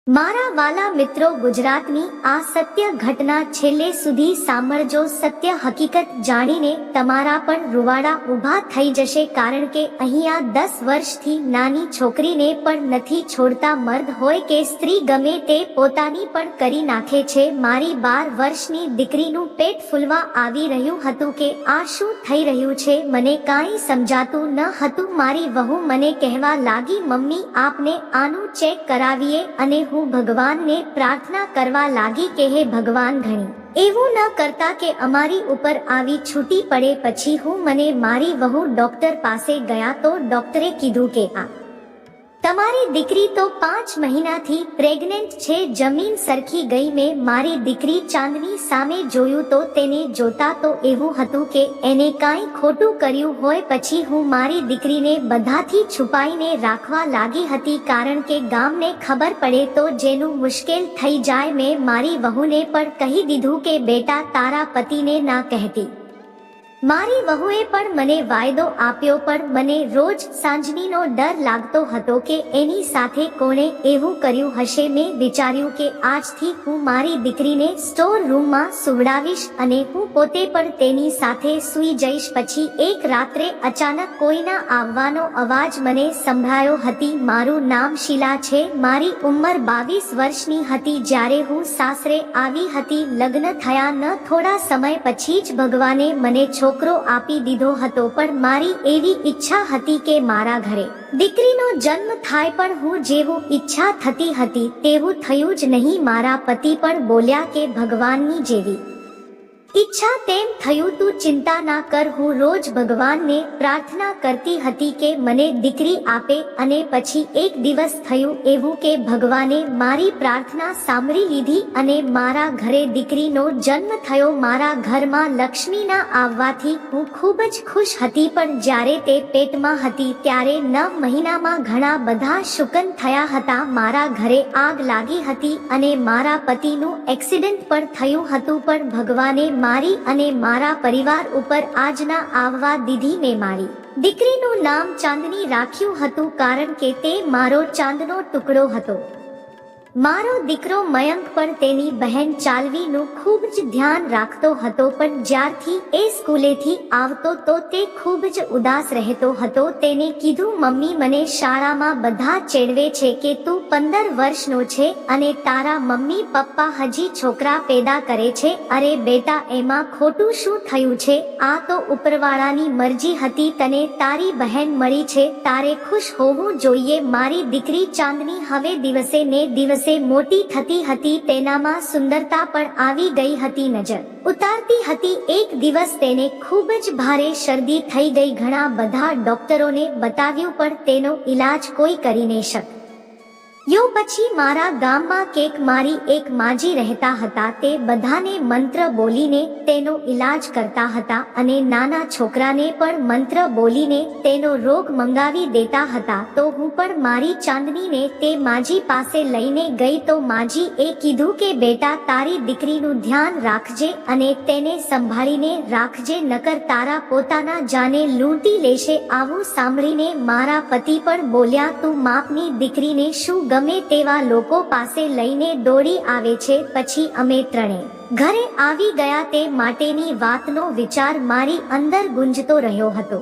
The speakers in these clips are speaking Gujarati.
મારા વાલા મિત્રો, ગુજરાતની આ સત્ય ઘટના છેલ્લે સુધી સાંભળજો. સત્ય હકીકત જાણીને તમારા પણ રૂવાડા ઊભા થઈ જશે, કારણ કે અહીંયા 10 વર્ષથી નાની છોકરીને પણ નથી છોડતા. મર્દ હોય કે સ્ત્રી, ગમે તે પોતાની પણ કરી નાખે છે. મારી 12 વર્ષની દીકરીનું પેટ ફૂલવા આવી રહ્યું હતું કે આ શું થઈ રહ્યું છે, મને કાંઈ સમજાતું ન હતું. મારી વહુ મને કહેવા લાગી, મમ્મી આપને આનું ચેક કરાવીએ, અને હું ભગવાનને પ્રાર્થના કરવા લાગી કે હે ભગવાન, ઘણી એવું ન કરતા કે અમારી ઉપર આવી છૂટી પડે. પછી હું મને મારી વહુ ડોક્ટર પાસે ગયા તો ડોક્ટરે કીધું કે આ તમારી દીકરી તો 5 મહિનાથી પ્રેગ્નેન્ટ છે. જમીન સરખી ગઈ. મેં મારી દીકરી ચાંદની સામે જોયું તો તેને જોતા તો એવું હતું કે એને કાંઈ ખોટું કર્યું હોય. પછી હું મારી દીકરીને બધાથી છુપાઈને રાખવા લાગી હતી, કારણ કે ગામને ખબર પડે તો જેનું મુશ્કેલ થઈ જાય. મેં મારી વહુને પણ કહી દીધું કે બેટા તારા પતિને ના કહેતી. મારી વહુએ પણ મને વાયદો આપ્યો, પણ મને રોજ સાંજનીનો ડર લાગતો હતો કે એની સાથે કોણે એવું કર્યું હશે. મેં વિચાર્યું કે આજથી હું મારી દીકરીને સ્ટોર રૂમમાં સુવડાવીશ અને હું પોતે પણ તેની સાથે સૂઈ જઈશ. પછી એક રાત્રે અચાનક કોઈના આવવાનો અવાજ મને સંભળાયો હતી. મારું નામ શીલા છે. મારી ઉંમર 22 વર્ષની હતી જ્યારે હું સાસરે આવી હતી. લગ્ન થયા ન થોડા સમય પછી જ ભગવાને મને છોકરો આપી દીધો હતો, પણ મારી એવી ઈચ્છા હતી કે મારા ઘરે દીકરીનો જન્મ થાય, પણ હું જેવું ઈચ્છા થતી હતી તેવું થયું જ નહીં. મારા પતિ પણ બોલ્યા કે ભગવાનની જેવી ઈચ્છા તેમ થયું. તું ચિંતા ના કર. હું રોજ ભગવાનને પ્રાર્થના કરતી હતી કે મને દીકરી આપે, અને પછી એક દિવસ થયું એવું કે ભગવાને મારી પ્રાર્થના સાંભળી લીધી અને મારા ઘરે દીકરીનો જન્મ થયો. મારા ઘરમાં લક્ષ્મીના આવવાથી હું ખૂબ જ ખુશ હતી, પણ જ્યારે તે પેટમાં હતી ત્યારે 9 મહિનામાં ઘણા બધા શુકન થયા હતા. મારા ઘરે આગ લાગી હતી અને મારા પતિનું એક્સિડન્ટ પણ થયું હતું, પણ ભગવાને મારી અને મારા પરિવાર ઉપર આજના આવવા દીધી. મેં મારી દીકરીનું નામ ચાંદની રાખ્યું હતું, કારણ કે તે મારો ચાંદનો ટુકડો હતો. મારો દીકરો મયંક પણ તેની બહેન ચાલવીનું ખૂબ જ ધ્યાન રાખતો હતો, પણ જ્યારથી એ સ્કૂલેથી આવતો તો તે ખૂબ જ ઉદાસ રહેતો હતો. તેને કીધું, મમ્મી મને શાળામાં બધા ચેડવે છે કે તું 15 વર્ષનો છે અને તારા મમ્મી પપ્પા હજી છોકરા પેદા કરે છે. અરે બેટા, એમાં ખોટું શું થયું છે? આ તો ઉપરવાળાની મરજી હતી. તને તારી બહેન મળી છે, તારે ખુશ હોવું જોઈએ. મારી દીકરી ચાંદની હવે દિવસે ને દિવસે મોટી થતી હતી. તેનામાં સુંદરતા પણ આવી ગઈ હતી, નજર ઉતારતી હતી. એક દિવસ તેને ખૂબ જ ભારે શરદી થઈ ગઈ. ઘણા બધા ડોક્ટરોને બતાવ્યું, પણ તેનો ઈલાજ કોઈ કરી ન શક્યો. પછી મારા ગામમાં કેક મારી એક માજી રહેતા હતા. તે બધાને મંત્ર બોલીને તેનો ઈલાજ કરતા હતા, અને નાના છોકરાને પણ મંત્ર બોલીને તેનો રોગ મંગાવી દેતા હતા. તો હું પણ મારી ચાંદનીને તે માજી પાસે લઈને ગઈ તો માજી એ કીધું કે બેટા તારી દીકરીનું ધ્યાન રાખજે અને તેને સંભાળીને રાખજે, નકર તારા પોતાના જાને લૂંટી લેશે. આવું સાંભળીને મારા પતિ પણ બોલ્યા, તું માપની દીકરીને શું ગમે તેવા લોકો પાસે લઈને દોડી આવે છે. પછી અમે ત્રણે ઘરે આવી ગયા. તે માટેની વાતનો વિચાર મારી અંદર ગુંજતો રહ્યો હતો.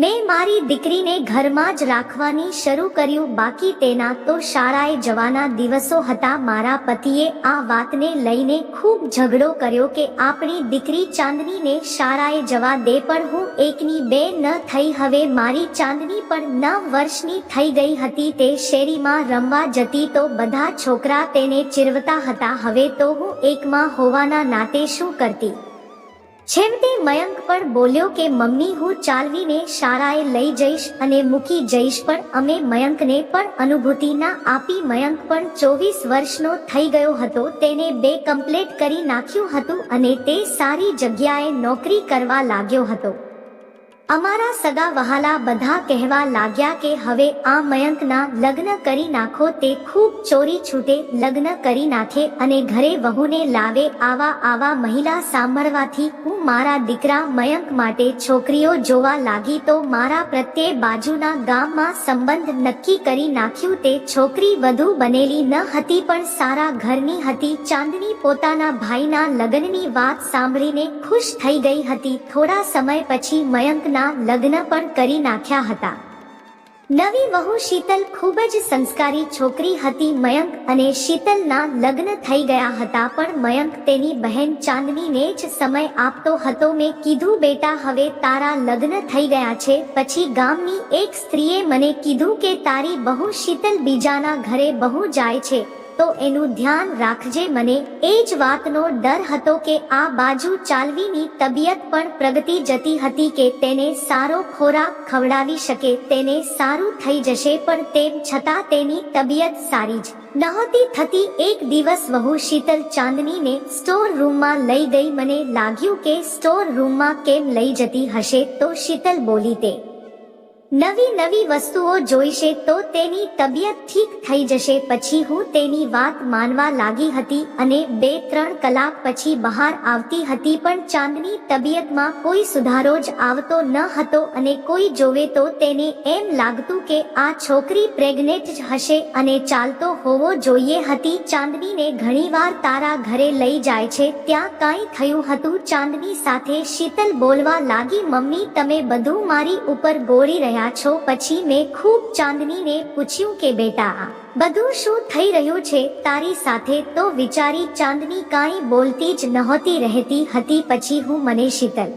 મેં મારી દીકરીને ઘરમાં જ રાખવાની શરૂ કર્યું. બાકી તેના તો શાળાએ જવાના દિવસો હતા. મારા પતિએ આ વાતને લઈને ખૂબ ઝઘડો કર્યો કે આપણી દીકરી ચાંદનીને શાળાએ જવા દે, પણ હું એકની બે ન થઈ. હવે મારી ચાંદની પણ 9 વર્ષની થઈ ગઈ હતી. તે શેરીમાં રમવા જતી તો બધા છોકરા તેને ચીરવતા હતા. હવે તો હું એકમાં હોવાના નાતે શું કરતી? છેવટે મયંક પણ બોલ્યો કે મમ્મી હું ચાલવીને શાળાએ લઈ જઈશ અને મૂકી જઈશ. પણ અમે મયંકને પણ અનુભૂતિ ના આપી. મયંક પણ 24 વર્ષનો થઈ ગયો હતો. તેને 2 કમ્પ્લીટ કરી નાખ્યું હતું અને તે સારી જગ્યાએ નોકરી કરવા લાગ્યો હતો. અમારા સગા વહાલા બધા કહેવા લાગ્યા કે હવે આ મયંકના લગ્ન કરી નાખો, તે ખૂબ ચોરી છૂટે લગ્ન કરી નાખે અને ઘરે વહુને લાવે. આવા મહિલા સાંભળવાથી હું મારા દીકરા મયંક માટે છોકરીઓ જોવા લાગી તો મારા પ્રત્યે બાજુના ગામમાં સંબંધ નક્કી કરી નાખ્યું. તે છોકરી વધુ બનેલી ન હતી પણ સારા ઘરની હતી. ચાંદની પોતાના ભાઈના લગ્નની વાત સાંભળીને ખુશ થઈ ગઈ હતી. થોડા સમય પછી મયંકના લગ્ન પણ કરી નાખ્યા હતા. નવી વહુ શીતલ ખૂબ જ સંસ્કારી છોકરી હતી. મયંક અને શીતલના લગ્ન થઈ ગયા હતા પણ મયંક તેની બહેન ચાંદનીને જ સમય આપતો હતો. મેં કીધું, બેટા હવે તારા લગ્ન થઈ ગયા છે. પછી ગામની એક સ્ત્રીએ મને કીધું કે તારી બહુ શીતલ બીજાના ઘરે બહુ જાય છે તો એનું ધ્યાન રાખજે. મને એ જ વાતનો ડર હતો કે આ બાજુ ચાલવીની તબિયત પણ પ્રગતિ જતી હતી કે તેને સારો ખોરાક ખવડાવી શકે, તેને સારું થઈ જશે, પણ તેમ છતાં તેની તબિયત સારી જ નહોતી થતી. એક દિવસ વહુ શીતલ ચાંદનીને સ્ટોર રૂમમાં લઈ ગઈ. મને લાગ્યું કે સ્ટોર રૂમમાં કેમ લઈ જતી હશે તો શીતલ બોલી, તે નવી વસ્તુઓ જોઈશે તો તેની તબિયત ઠીક થઈ જશે. પછી હું તેની વાત માનવા લાગી હતી અને 2-3 કલાક પછી બહાર આવતી હતી પણ ચાંદની તબિયતમાં કોઈ સુધારો જ આવતો ન હતો અને કોઈ જોવે તો તેને એમ લાગતું કે આ છોકરી પ્રેગ્નેન્ટ જ હશે અને ચાલતો હોવો જોઈએ હતી. ચાંદનીને ઘણીવાર તારા ઘરે લઈ જાય છે, ત્યાં કાંઈ થયું હતું ચાંદની સાથે? શીતલ બોલવા લાગી, મમ્મી તમે બધું મારી ઉપર ગોળી રહ્યા છો. પછી મેં ખૂબ ચાંદનીને પૂછ્યું કે બેટા આ બધું શું થઈ રહ્યું છે તારી સાથે? તો વિચારી ચાંદની કાંઈ બોલતી જ નહોતી રહેતી હતી. પછી હું મને શીતલ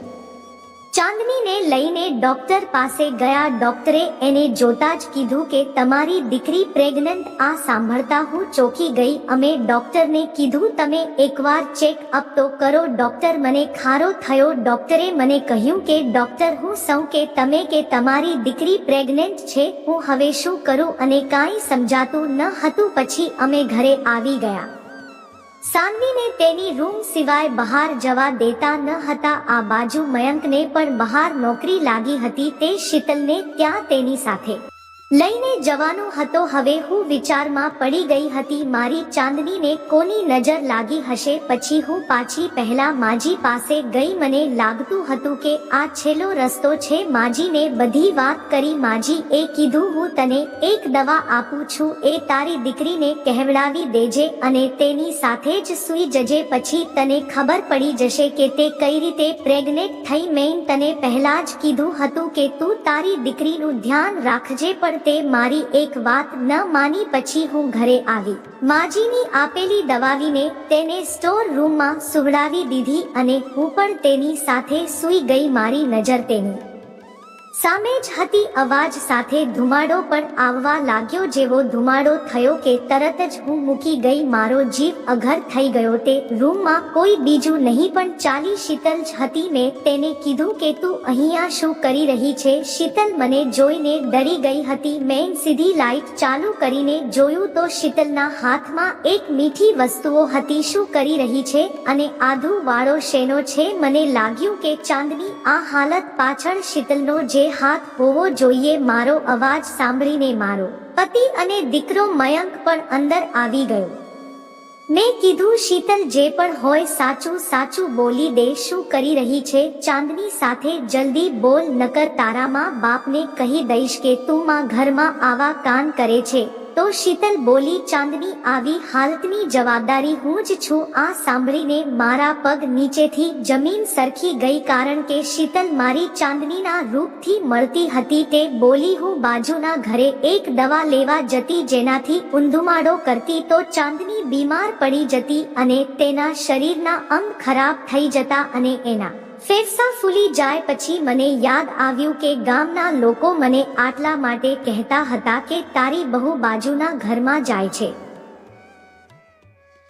ચાંદનીને લઈને ડોક્ટર પાસે ગયા. ડોક્ટરે એને જોતા જ કીધું કે તમારી દીકરી પ્રેગ્નન્ટ. આ સાંભળતા હું ચોંકી ગઈ. અમે ડોક્ટરને કીધું તમે એકવાર ચેક અપ તો કરો. ડોક્ટર મને ખારો થયો. ડોક્ટરે મને કહ્યું કે ડોક્ટર હું સૌ કે તમે કે તમારી દીકરી પ્રેગ્નન્ટ છે. હું હવે શું કરું અને કાંઈ સમજાતું ન હતું. પછી અમે ઘરે આવી ગયા. સાનવીને તેની રૂમ સિવાય બહાર જવા દેતા ન હતા. આ બાજુ મયંકને પણ બહાર નોકરી લાગી હતી. તે શીતલને ત્યાં તેની સાથે લઈને જવાનો હતો. હવે હું વિચારમાં પડી ગઈ હતી, મારી ચાંદનીને કોની નજર લાગી હશે. પછી હું પાછી પહેલા માજી પાસે ગઈ. મને લાગતું હતું કે આ છેલ્લો રસ્તો છે. માજીને બધી વાત કરી. માજી એ કીધું, હું તને એક દવા આપું છું, એ તારી દીકરીને કહેવડાવી દેજે અને તેની સાથે જ સૂઈ જજે. પછી તને ખબર પડી જશે કે તે કઈ રીતે પ્રેગ્નેન્ટ થઈ. મેં તને પહેલા જ કીધું હતું કે તું તારી દીકરીનું ધ્યાન રાખજે, પણ તે મારી એક વાત ન માની. પછી હું ઘરે આવી. માજીની આપેલી દવાવીને તેને સ્ટોર રૂમમાં સુવડાવી દીધી અને હું પણ તેની સાથે સૂઈ ગઈ. મારી નજર તેની સામે જ હતી. અવાજ સાથે ધુમાડો પણ આવવા લાગ્યો. જેવો ધુમાડો થયો કે તરત જ હું મૂકી ગઈ. મારો જીવ અઘર થઈ ગયો. તે રૂમમાં કોઈ બીજું નહીં પણ ચાલી શીતલ જ હતી. મેં તેને કીધું કે તું અહીંયા શું કરી રહી છે? શીતલ મને જોઈને ડરી ગઈ હતી. મેં સીધી લાઈટ ચાલુ કરીને જોયું તો શીતલના હાથમાં એક મીઠી વસ્તુઓ હતી. શું કરી રહી છે અને આધુ વાળો શેનો છે? મને લાગ્યું કે ચાંદની આ હાલત પાછળ શીતલનો જે હાથ હોવો જોઈએ. મારો અવાજ સાંભળીને મારો પતિ અને દીકરો મયંક પણ અંદર આવી ગયો. મેં કીધું, શીતલ જે પણ હોય સાચું બોલી દે. શું કરી રહી છે? ચાંદની સાથે જલ્દી બોલ, નકર તારા માં બાપને કહી દઈશ કે તું માં ઘરમાં આવા કાન કરે છે. તો શીતલ બોલી, ચાંદની આવી હાલતની જવાબદારી હું જ છું. આ સાંભળીને મારા પગ નીચેથી જમીન સરકી ગઈ, કારણ કે શીતલ મારી ચાંદનીના રૂપથી મળતી હતી. તે બોલી, હું બાજુના ઘરે એક દવા લેવા જતી જેનાથી ઊંધુમાડો કરતી તો ચાંદની બીમાર પડી જતી અને તેના શરીરના અંગ ખરાબ થઈ જતા અને એના ફેફસા ફૂલી જાય. પછી મને યાદ આવ્યું કે ગામના લોકો મને આટલા માટે કહેતા હતા કે તારી બહુ બાજુના ઘરમાં જાય છે,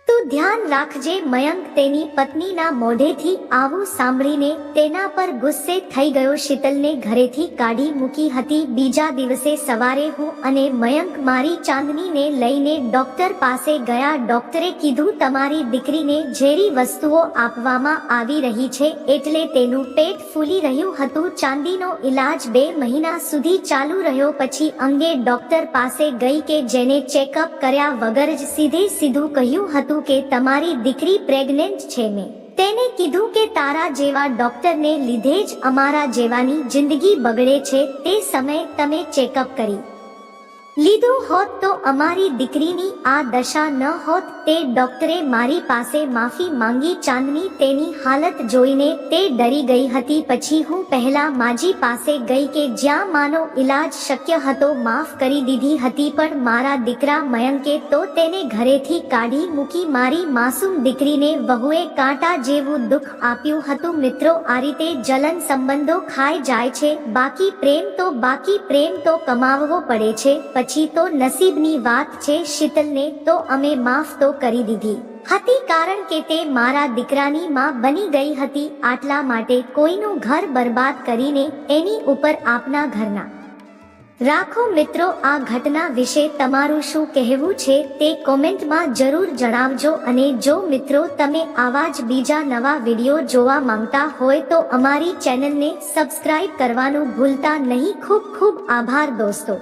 તું તું ધ્યાન રાખજે મયંક તેની પત્નીના મોઢેથી આવું સાંભળીને તેના પર ગુસ્સે થઈ ગયો. શીતલને ઘરેથી કાઢી મૂકી હતી. બીજા દિવસે સવારે હું અને મયંક મારી ચાંદનીને લઈને ડોક્ટર પાસે ગયા. ડોક્ટરે કીધું તમારી દીકરીને ઝેરી વસ્તુઓ આપવામાં આવી રહી છે એટલે તેનું પેટ ફૂલી રહ્યું હતું. ચાંદીનો ઈલાજ 2 મહિના સુધી ચાલુ રહ્યો. પછી અંગે ડોક્ટર પાસે ગઈ કે જેને ચેકઅપ કર્યા વગર જ સીધું કહ્યું હતું કે તમારી દીકરી પ્રેગ્નેન્ટ છે. મેં તેને કીધું કે તારા જેવા ડોક્ટરને લીધે જ અમારા જેવાની જિંદગી બગડે છે. તે સમયે તમે ચેકઅપ કરી લીધું હોત તો અમારી દીકરીની આ દશા ન હોત. તે ડોક્ટરે મારી પાસે માફી માંગી. ચાંદની તેની હાલત જોઈને તે ડરી ગઈ હતી. પછી હું પહેલા માજી પાસે ગઈ કે જ્યાં માનો ઈલાજ શક્ય હતો માફ કરી દીધી હતી, પણ મારા દીકરા મયંકે તો તેને ઘરેથી કાઢી મૂકી. મારી માસૂમ દીકરીને વહુએ કાંટા જેવું દુઃખ આપ્યું હતું. મિત્રો, આ રીતે જલન સંબંધો ખાઈ જાય છે. બાકી પ્રેમ તો કમાવવો પડે છે. પછી તો નસીબની વાત છે. શીતલને તો અમે માફ તો કરી દીધી હતી કારણ કે તે મારા દીકરાની માં બની ગઈ હતી. આટલા માટે કોઈનું ઘર બરબાદ કરીને એની ઉપર આપના ઘરના રાખો. મિત્રો, આ ઘટના વિશે તમારું શું કહેવું છે તે કોમેન્ટમાં જરૂર જણાવજો. અને જો મિત્રો તમે આવા જ બીજા નવા વિડીયો જોવા માંગતા હોય તો અમારી ચેનલને સબસ્ક્રાઇબ કરવાનું ભૂલતા નહીં. ખૂબ ખૂબ આભાર દોસ્તો.